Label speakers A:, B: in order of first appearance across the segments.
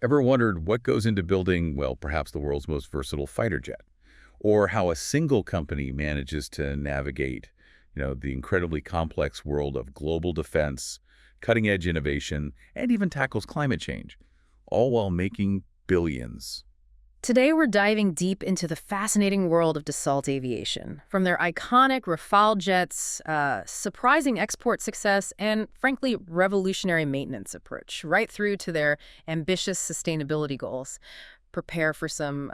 A: Ever wondered what goes into building, well, perhaps the world's most versatile fighter jet? Or how a single company manages to navigate, the incredibly complex world of global defense, cutting-edge innovation, and even tackles climate change, all while making billions?
B: Today, we're diving deep into the fascinating world of Dassault Aviation. From their iconic Rafale jets, surprising export success, and frankly, revolutionary maintenance approach, right through to their ambitious sustainability goals. Prepare for some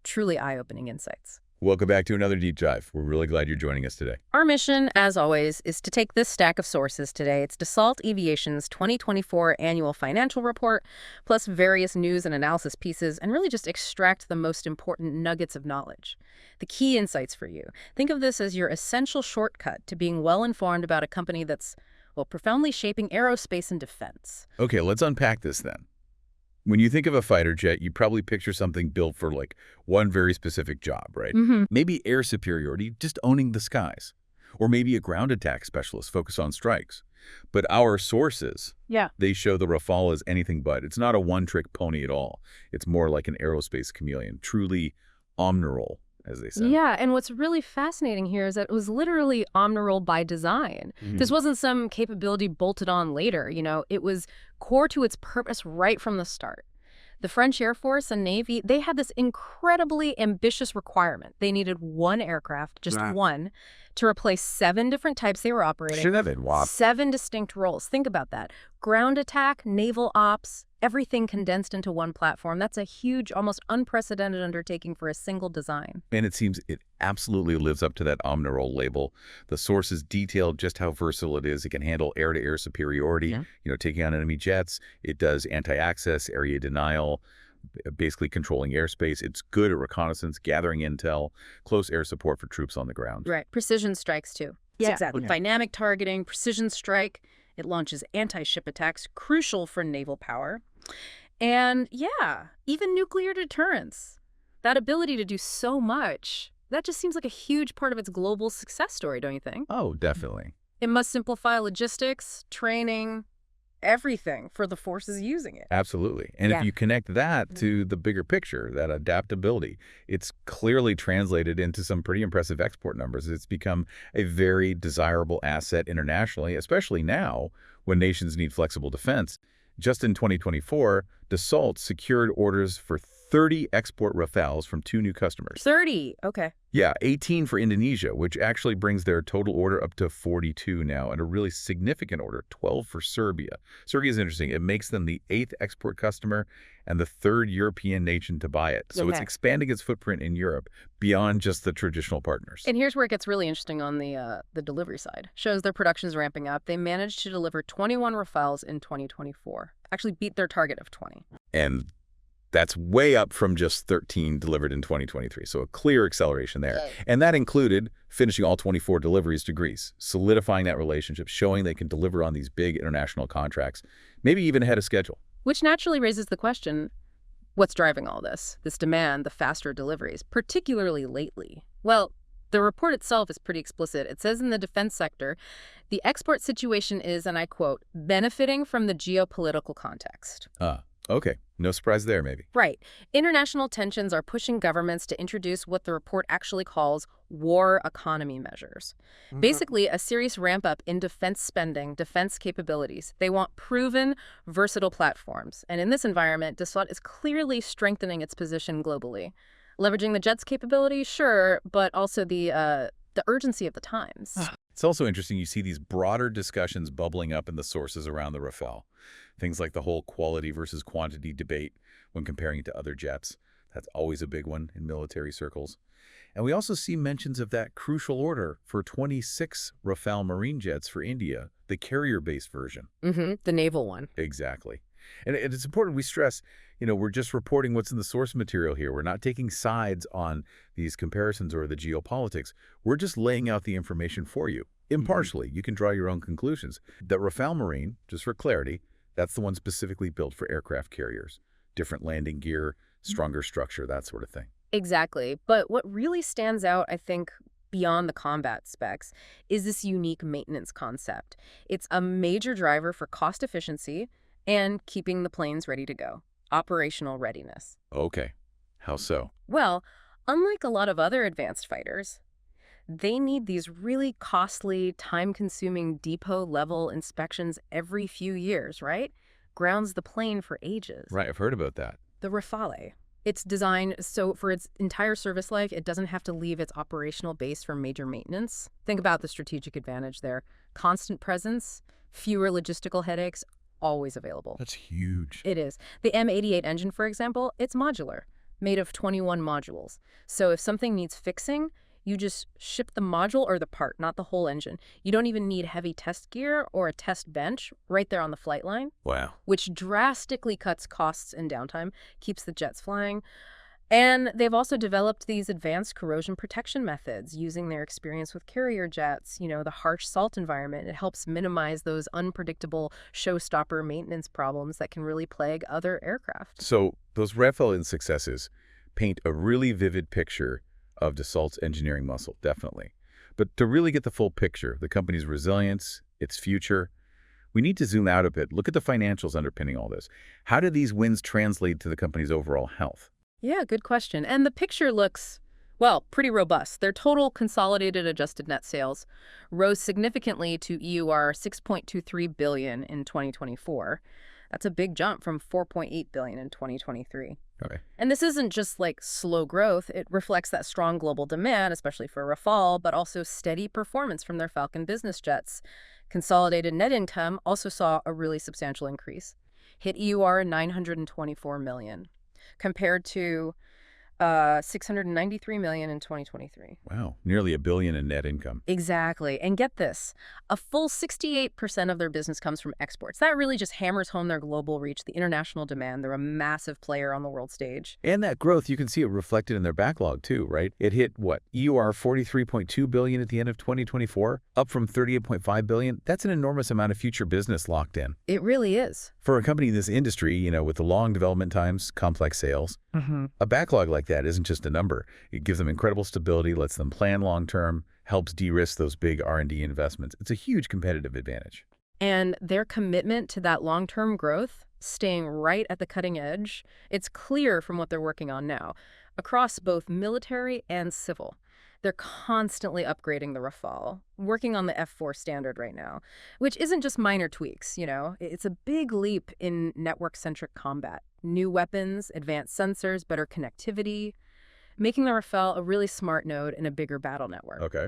B: truly eye-opening insights.
A: Welcome back to another deep dive. We're really glad you're joining us today.
B: Our mission, as always, is to take this stack of sources today. It's Dassault Aviation's 2024 annual financial report, plus various news and analysis pieces, and really just extract the most important nuggets of knowledge. The key insights for you. Think of this as your essential shortcut to being well-informed about a company that's, well, profoundly shaping aerospace and defense.
A: Okay, let's unpack this then. When you think of a fighter jet, you probably picture something built for like one very specific job, right? Maybe air superiority, just owning the skies. Or maybe a ground attack specialist focused on strikes. But our sources, they show the Rafale as anything but. It's not a one-trick pony at all. It's more like an aerospace chameleon, truly omnirole, as they say.
B: Yeah, and what's really fascinating here is that it was literally omnirole by design. This wasn't some capability bolted on later, it was core to its purpose right from the start. The French Air Force and Navy, they had this incredibly ambitious requirement. They needed one aircraft, just one, to replace 7 different types they were operating.
A: Should have been. Wow.
B: 7 distinct roles. Think about that. Ground attack, naval ops, everything condensed into one platform. That's a huge, almost unprecedented undertaking for a single design.
A: And it seems it absolutely lives up to that omnirole label. The sources detail just how versatile it is. It can handle air-to-air superiority, taking on enemy jets. It does anti-access, area denial, basically controlling airspace. It's good at reconnaissance, gathering intel, close air support for troops on the ground.
B: Right. Precision strikes, too.
C: Yeah,
B: exactly. Dynamic targeting, precision strike. It launches anti-ship attacks, crucial for naval power. And even nuclear deterrence. That ability to do so much, that just seems like a huge part of its global success story, don't you think?
A: Oh, definitely.
B: It must simplify logistics, training, everything for the forces using it.
A: Absolutely. And if you connect that to the bigger picture, that adaptability, it's clearly translated into some pretty impressive export numbers. It's become a very desirable asset internationally, especially now when nations need flexible defense. Just in 2024, Dassault secured orders for 30 export Rafales from 2 new customers.
B: 30, okay.
A: Yeah, 18 for Indonesia, which actually brings their total order up to 42 now, and a really significant order, 12 for Serbia. Serbia is interesting. It makes them the 8th export customer and the 3rd European nation to buy it. So it's expanding its footprint in Europe beyond just the traditional partners.
B: And here's where it gets really interesting on the delivery side. Shows their production's ramping up. They managed to deliver 21 Rafales in 2024. Actually beat their target of 20.
A: And that's way up from just 13 delivered in 2023. So a clear acceleration there. And that included finishing all 24 deliveries to Greece, solidifying that relationship, showing they can deliver on these big international contracts, maybe even ahead of schedule.
B: Which naturally raises the question, what's driving all this demand, the faster deliveries, particularly lately? Well, the report itself is pretty explicit. It says in the defense sector, the export situation is, and I quote, benefiting from the geopolitical context.
A: Okay. No surprise there, maybe.
B: Right. International tensions are pushing governments to introduce what the report actually calls war economy measures. Basically, a serious ramp up in defense spending, defense capabilities. They want proven, versatile platforms. And in this environment, Dassault is clearly strengthening its position globally. Leveraging the jet's capability, sure, but also the urgency of the times.
A: It's also interesting you see these broader discussions bubbling up in the sources around the Rafale. Things like the whole quality versus quantity debate when comparing it to other jets. That's always a big one in military circles. And we also see mentions of that crucial order for 26 Rafale Marine jets for India, the carrier-based version.
B: The naval one.
A: Exactly. And it's important we stress, we're just reporting what's in the source material here. We're not taking sides on these comparisons or the geopolitics. We're just laying out the information for you. Impartially, you can draw your own conclusions. The Rafale Marine, just for clarity, that's the one specifically built for aircraft carriers. Different landing gear, stronger structure, that sort of thing.
B: Exactly. But what really stands out, I think, beyond the combat specs, is this unique maintenance concept. It's a major driver for cost efficiency and keeping the planes ready to go. operational readiness.
A: Okay. How so?
B: Well, unlike a lot of other advanced fighters, they need these really costly, time-consuming depot-level inspections every few years, right? Grounds the plane for ages.
A: Right, I've heard about that.
B: The Rafale. It's designed so for its entire service life, it doesn't have to leave its operational base for major maintenance. Think about the strategic advantage there. Constant presence, fewer logistical headaches, always available.
A: That's huge.
B: It is. The M88 engine, for example, it's modular, made of 21 modules. So if something needs fixing, you just ship the module or the part, not the whole engine. You don't even need heavy test gear or a test bench right there on the flight line.
A: Wow.
B: Which drastically cuts costs and downtime, keeps the jets flying. And they've also developed these advanced corrosion protection methods using their experience with carrier jets, the harsh salt environment. It helps minimize those unpredictable showstopper maintenance problems that can really plague other aircraft.
A: So those Rafale successes paint a really vivid picture of Dassault's engineering muscle, definitely. But to really get the full picture, the company's resilience, its future, we need to zoom out a bit, look at the financials underpinning all this. How do these wins translate to the company's overall health?
B: Yeah, good question. And the picture looks, well, pretty robust. Their total consolidated adjusted net sales rose significantly to EUR 6.23 billion in 2024. That's a big jump from 4.8 billion in 2023.
A: Okay.
B: And this isn't just like slow growth. It reflects that strong global demand, especially for Rafale, but also steady performance from their Falcon business jets. Consolidated net income also saw a really substantial increase, hit EUR 924 million, compared to 693 million in 2023.
A: Wow, nearly $1 billion in net income.
B: Exactly. And get this, a full 68% of their business comes from exports. That really just hammers home their global reach, the international demand. They're a massive player on the world stage.
A: And that growth, you can see it reflected in their backlog too, right? It hit, what, EUR 43.2 billion at the end of 2024, up from 38.5 billion. That's an enormous amount of future business locked in.
B: It really is.
A: For a company in this industry, with the long development times, complex sales, a backlog like that isn't just a number. It gives them incredible stability, lets them plan long-term, helps de-risk those big R&D investments. It's a huge competitive advantage.
B: And their commitment to that long-term growth, staying right at the cutting edge, it's clear from what they're working on now, across both military and civil. They're constantly upgrading the Rafale, working on the F4 standard right now, which isn't just minor tweaks, It's a big leap in network-centric combat. New weapons, advanced sensors, better connectivity, making the Rafale a really smart node in a bigger battle network.
A: Okay.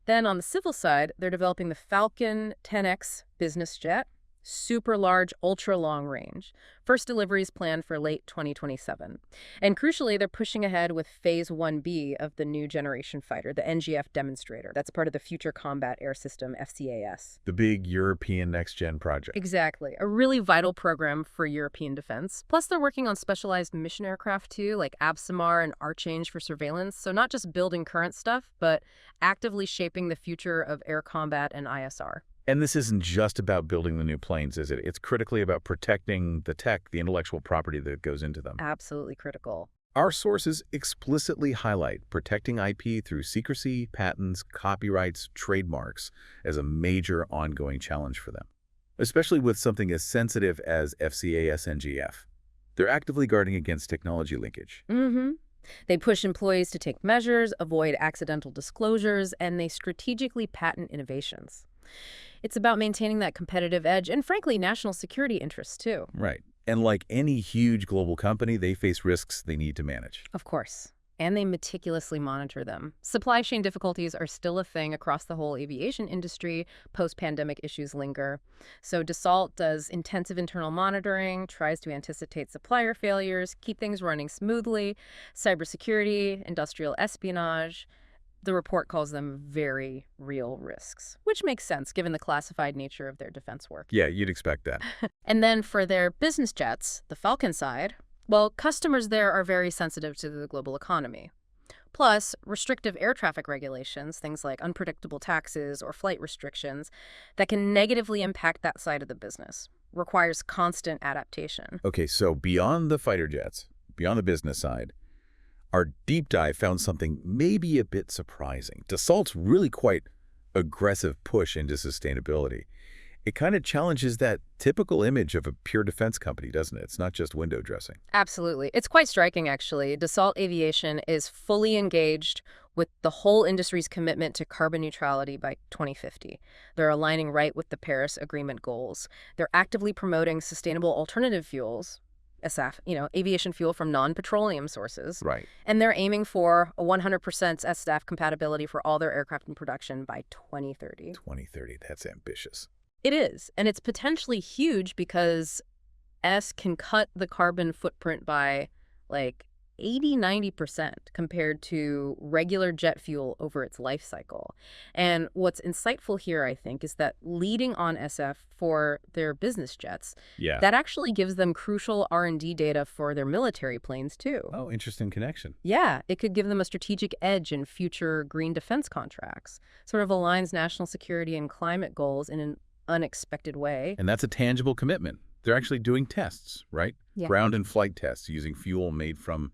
B: Then on the civil side, they're developing the Falcon 10X business jet, super large, ultra long range. First deliveries planned for late 2027. And crucially, they're pushing ahead with Phase 1B of the new generation fighter, the NGF demonstrator. That's part of the Future Combat Air System, FCAS.
A: The big European next-gen project.
B: Exactly. A really vital program for European defense. Plus, they're working on specialized mission aircraft, too, like Absamar and Archange for surveillance. So not just building current stuff, but actively shaping the future of air combat and ISR.
A: And this isn't just about building the new planes, is it? It's critically about protecting the tech, the intellectual property that goes into them.
B: Absolutely critical.
A: Our sources explicitly highlight protecting IP through secrecy, patents, copyrights, trademarks as a major ongoing challenge for them, especially with something as sensitive as FCAS NGF. They're actively guarding against technology linkage.
B: They push employees to take measures, avoid accidental disclosures, and they strategically patent innovations. It's about maintaining that competitive edge and, frankly, national security interests, too.
A: Right. And like any huge global company, they face risks they need to manage.
B: Of course. And they meticulously monitor them. Supply chain difficulties are still a thing across the whole aviation industry. Post-pandemic issues linger. So Dassault does intensive internal monitoring, tries to anticipate supplier failures, keep things running smoothly, cybersecurity, industrial espionage. The report calls them very real risks, which makes sense given the classified nature of their defense work.
A: Yeah, you'd expect that.
B: And then for their business jets, the Falcon side, well, customers there are very sensitive to the global economy. Plus, restrictive air traffic regulations, things like unpredictable taxes or flight restrictions, that can negatively impact that side of the business, requires constant adaptation.
A: Okay, so beyond the fighter jets, beyond the business side, our deep dive found something maybe a bit surprising. Dassault's really quite aggressive push into sustainability. It kind of challenges that typical image of a pure defense company, doesn't it? It's not just window dressing.
B: Absolutely. It's quite striking, actually. Dassault Aviation is fully engaged with the whole industry's commitment to carbon neutrality by 2050. They're aligning right with the Paris Agreement goals. They're actively promoting sustainable alternative fuels, SAF, aviation fuel from non-petroleum sources.
A: Right.
B: And they're aiming for a 100% SAF compatibility for all their aircraft in production by 2030.
A: 2030, that's ambitious.
B: It is, and it's potentially huge because S can cut the carbon footprint by like 80–90% compared to regular jet fuel over its life cycle. And what's insightful here, I think, is that leading on SF for their business jets,
A: Yeah.
B: that actually gives them crucial R&D data for their military planes, too.
A: Oh, interesting connection.
B: Yeah, it could give them a strategic edge in future green defense contracts. Sort of aligns national security and climate goals in an unexpected way.
A: And that's a tangible commitment. They're actually doing tests, right?
B: Yeah.
A: Ground and flight tests using fuel made from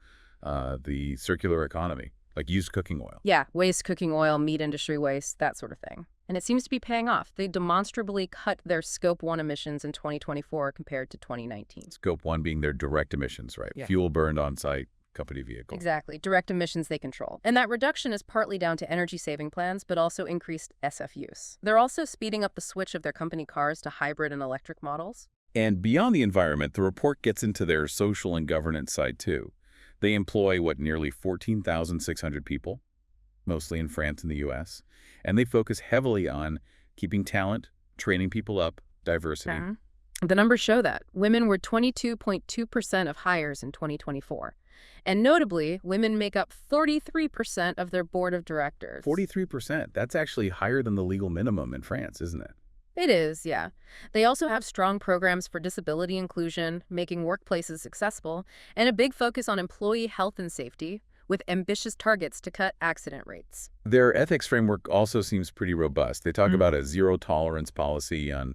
A: the circular economy, like used cooking oil.
B: Yeah, waste cooking oil, meat industry waste, that sort of thing. And it seems to be paying off. They demonstrably cut their Scope 1 emissions in 2024 compared to 2019.
A: Scope 1 being their direct emissions, right?
B: Yeah.
A: Fuel burned on site, company vehicle.
B: Exactly. Direct emissions they control. And that reduction is partly down to energy-saving plans, but also increased SF use. They're also speeding up the switch of their company cars to hybrid and electric models.
A: And beyond the environment, the report gets into their social and governance side, too. They employ, nearly 14,600 people, mostly in France and the U.S., and they focus heavily on keeping talent, training people up, diversity.
B: The numbers show that. Women were 22.2% of hires in 2024. And notably, women make up 43% of their board of directors.
A: 43%. That's actually higher than the legal minimum in France, isn't it?
B: It is, yeah. They also have strong programs for disability inclusion, making workplaces accessible, and a big focus on employee health and safety, with ambitious targets to cut accident rates.
A: Their ethics framework also seems pretty robust. They talk about a zero-tolerance policy on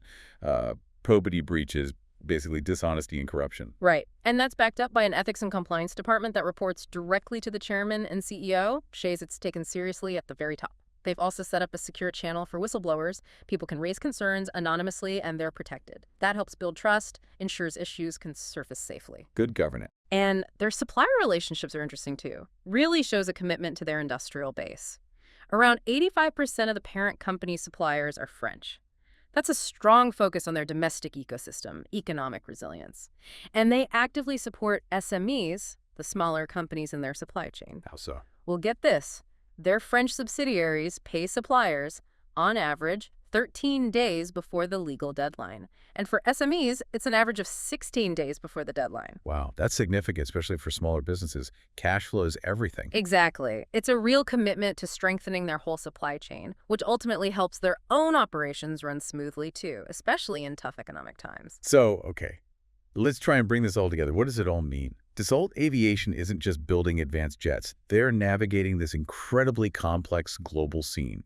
A: probity breaches, basically dishonesty and corruption.
B: Right. And that's backed up by an ethics and compliance department that reports directly to the chairman and CEO, shows it's taken seriously at the very top. They've also set up a secure channel for whistleblowers. People can raise concerns anonymously, and they're protected. That helps build trust, ensures issues can surface safely.
A: Good governance.
B: And their supplier relationships are interesting, too. Really shows a commitment to their industrial base. Around 85% of the parent company's suppliers are French. That's a strong focus on their domestic ecosystem, economic resilience. And they actively support SMEs, the smaller companies in their supply chain.
A: How so?
B: Well, get this. Their French subsidiaries pay suppliers, on average, 13 days before the legal deadline. And for SMEs, it's an average of 16 days before the deadline.
A: Wow, that's significant, especially for smaller businesses. Cash flow is everything.
B: Exactly. It's a real commitment to strengthening their whole supply chain, which ultimately helps their own operations run smoothly, too, especially in tough economic times.
A: So, okay, let's try and bring this all together. What does it all mean? Dassault Aviation isn't just building advanced jets. They're navigating this incredibly complex global scene.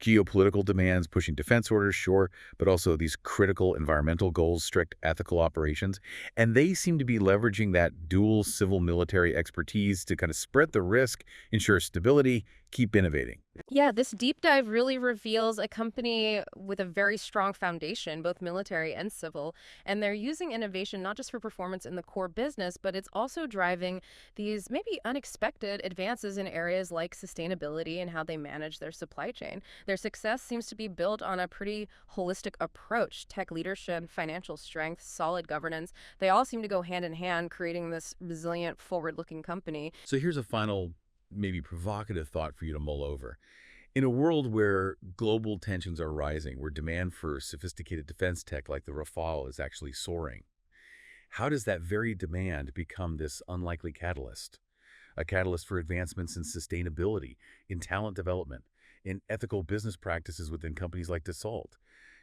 A: Geopolitical demands pushing defense orders, sure, but also these critical environmental goals, strict ethical operations. And they seem to be leveraging that dual civil-military expertise to kind of spread the risk, ensure stability, keep innovating.
B: Yeah, this deep dive really reveals a company with a very strong foundation, both military and civil, and they're using innovation not just for performance in the core business, but it's also driving these maybe unexpected advances in areas like sustainability and how they manage their supply chain. Their success seems to be built on a pretty holistic approach: tech leadership, financial strength, solid governance. They all seem to go hand in hand, creating this resilient, forward-looking company.
A: So here's a final, maybe provocative thought for you to mull over. In a world where global tensions are rising, where demand for sophisticated defense tech like the Rafale is actually soaring, how does that very demand become this unlikely catalyst? A catalyst for advancements in sustainability, in talent development, in ethical business practices within companies like Dassault?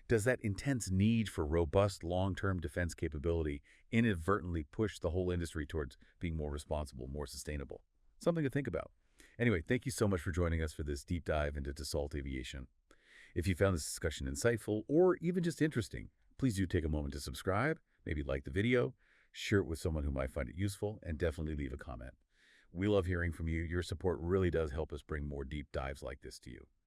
A: Does that intense need for robust long-term defense capability inadvertently push the whole industry towards being more responsible, more sustainable? Something to think about. Anyway, thank you so much for joining us for this deep dive into Dassault Aviation. If you found this discussion insightful or even just interesting, please do take a moment to subscribe, maybe like the video, share it with someone who might find it useful, and definitely leave a comment. We love hearing from you. Your support really does help us bring more deep dives like this to you.